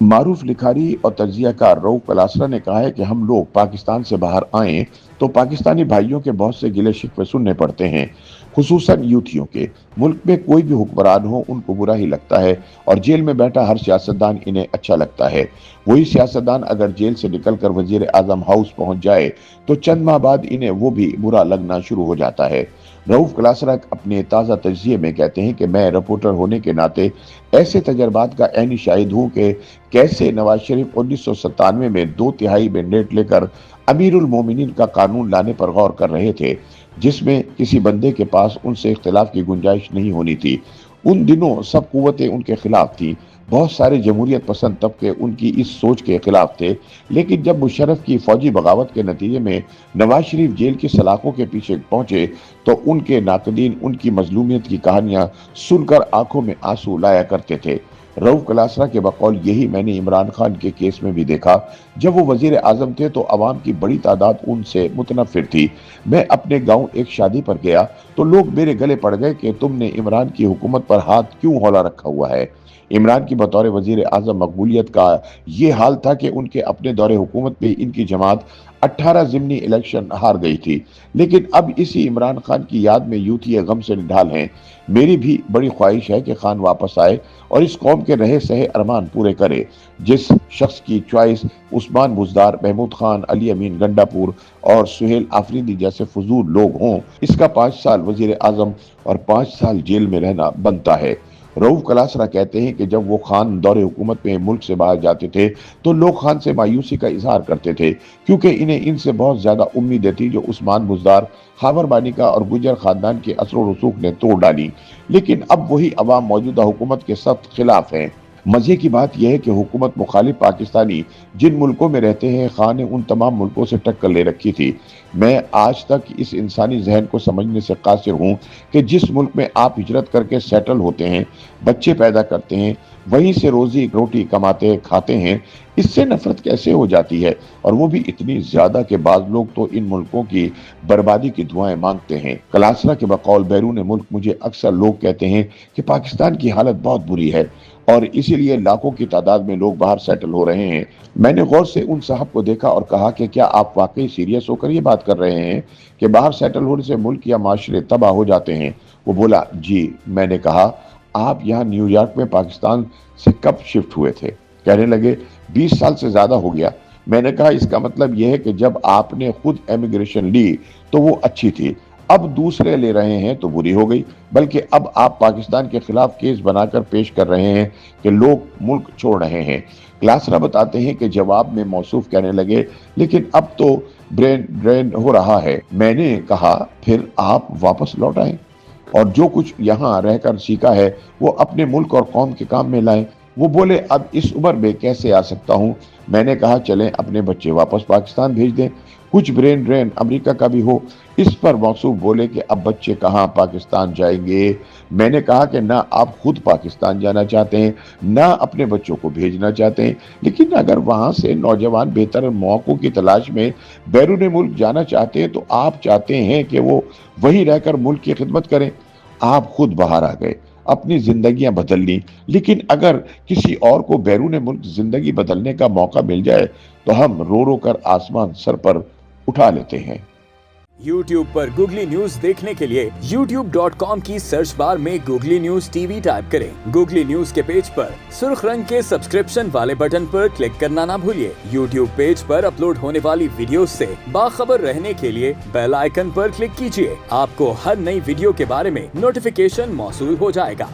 मारूफ लिखारी और तज्जियाकार रऊफ कलासरा ने कहा है कि हम लोग पाकिस्तान से बाहर आए तो पाकिस्तानी भाइयों के बहुत से गिले शिकवे सुनने पड़ते हैं, खुसूसन यूथियों के। मुल्क में कोई भी हुक्मरान हो उनको बुरा ही लगता है और जेल में बैठा हर सियासतदान इन्हें अच्छा लगता है। वही सियासतदान अगर जेल से निकलकर वजीर आजम हाउस पहुंच जाए तो चंद माह बाद इन्हें वो भी बुरा लगना शुरू हो जाता है। रऊफ कलासरा अपने ताज़ा तजिए में कहते हैं कि मैं रिपोर्टर होने के नाते ऐसे तजर्बात का ऐनी शाहिद हूँ कि कैसे नवाज शरीफ 1997 में 2/3 मैंडेट लेकर अमीरुल मोमिनीन का कानून लाने पर गौर कर रहे थे, जिसमें किसी बंदे के पास उनसे इख्तिलाफ की गुंजाइश नहीं होनी थी। उन दिनों सब कुव्वतें उनके खिलाफ थी। बहुत सारे जमहूरियत पसंद तबके उनकी इस सोच के खिलाफ थे, लेकिन जब मुशर्रफ की फौजी बगावत के नतीजे में नवाज शरीफ जेल की सलाखों के पीछे पहुंचे तो उनके नाकदीन उनकी मजलूमियत की कहानियां सुनकर आंखों में आंसू लाया करते थे। रऊफ कलासरा के बकौल यही मैंने इमरान खान के केस में भी देखा। जब वो वजीर आजम थे तो अवाम की बड़ी तादाद उनसे मुतनफिर थी। मैं अपने गांव एक शादी पर गया तो लोग मेरे गले पड़ गए कि तुमने इमरान की हुकूमत पर हाथ क्यों हौला रखा हुआ है। इमरान की बतौर वजीर आजम मकबूलियत का ये हाल था कि उनके अपने दौरे हुकूमत में इनकी जमात 18 ज़िमनी इलेक्शन हार गई थी, लेकिन अब इसी इमरान खान की याद में यूथ ये गम से निढाल हैं। मेरी भी बड़ी ख्वाहिश है कि खान वापस आए और इस कौम के रहे सहे अरमान पूरे करे। जिस शख्स की चॉइस उस्मान बुजदार, महमूद खान, अली अमीन गंडापुर और सुहेल आफरीदी जैसे फजूल लोग हों, इसका 5 साल वजीर आजम और 5 साल जेल में रहना बनता है। रऊफ कलासरा कहते हैं कि जब वो खान दौरे हुकूमत में मुल्क से बाहर जाते थे तो लोग खान से मायूसी का इजहार करते थे, क्योंकि इन्हें इनसे बहुत ज्यादा उम्मीदें थी जो उस्मान बुजदार, खाबर बानिका और गुजर खानदान के असर रसूख ने तोड़ डाली। लेकिन अब वही अवाम मौजूदा हुकूमत के सख्त खिलाफ हैं। मजे की बात यह है कि हुकूमत मुखालिफ पाकिस्तानी जिन मुल्कों में रहते हैं, खान ने उन तमाम मुल्कों से टक्कर ले रखी थी। मैं आज तक इस इंसानी जहन को समझने से कासिर हूँ कि जिस मुल्क में आप हिजरत करके सेटल होते हैं, बच्चे पैदा करते हैं, वहीं से रोजी रोटी कमाते खाते हैं, इससे नफरत कैसे हो जाती है, और वो भी इतनी ज्यादा कि बाज लोग तो इन मुल्कों की बर्बादी की दुआएं मांगते हैं। कलासरा के बकौल बैरून मुल्क मुझे अक्सर लोग कहते हैं कि पाकिस्तान की हालत बहुत बुरी है और इसीलिए लाखों की तादाद में लोग बाहर सेटल हो रहे हैं। मैंने गौर से उन साहब को देखा और कहा कि क्या आप वाकई सीरियस होकर ये बात कर रहे हैं कि बाहर सेटल होने से मुल्क या माशरे तबाह हो जाते हैं? वो बोला, जी। मैंने कहा, आप यहाँ न्यूयॉर्क में पाकिस्तान से कब शिफ्ट हुए थे? कहने लगे, 20 साल से ज्यादा हो गया। मैंने कहा, इसका मतलब यह है कि जब आपने खुद एमिग्रेशन ली तो वो अच्छी थी, अब दूसरे ले रहे हैं तो बुरी हो गई। बल्कि अब आप पाकिस्तान के खिलाफ केस बनाकर पेश कर रहे हैं कि लोग मुल्क छोड़ रहे हैं। क्लासरा बताते हैं कि जवाब में मौसूफ कहने लगे, लेकिन अब तो ब्रेन ड्रेन हो रहा है। मैंने कहा, फिर आप वापस लौट आए और जो कुछ यहाँ रहकर सीखा है वो अपने मुल्क और कौम के काम में लाएं। वो बोले, अब इस उम्र में कैसे आ सकता हूँ? मैंने कहा, चलें अपने बच्चे वापस पाकिस्तान भेज दें, कुछ ब्रेन ड्रेन अमेरिका का भी हो। इस पर मौसूफ बोले कि अब बच्चे कहाँ पाकिस्तान जाएंगे? मैंने कहा कि ना आप खुद पाकिस्तान जाना चाहते हैं, ना अपने बच्चों को भेजना चाहते हैं, लेकिन अगर वहां से नौजवान बेहतर मौकों की तलाश में बैरून मुल्क जाना चाहते हैं तो आप चाहते हैं कि वो वहीं रहकर मुल्क की खिदमत करें। आप खुद बाहर आ गए, अपनी जिंदगियां बदल ली, लेकिन अगर किसी और को बैरून मुल्क जिंदगी बदलने का मौका मिल जाए तो हम रो रो कर आसमान सर पर उठा लेते हैं। YouTube पर गूगली न्यूज देखने के लिए youtube.com की सर्च बार में गूगली न्यूज टीवी टाइप करें। गूगली न्यूज के पेज पर सुर्ख रंग के सब्सक्रिप्शन वाले बटन पर क्लिक करना ना भूलिए। YouTube पेज पर अपलोड होने वाली वीडियोस से बाखबर रहने के लिए बेल आइकन पर क्लिक कीजिए। आपको हर नई वीडियो के बारे में नोटिफिकेशन मौसूल हो जाएगा।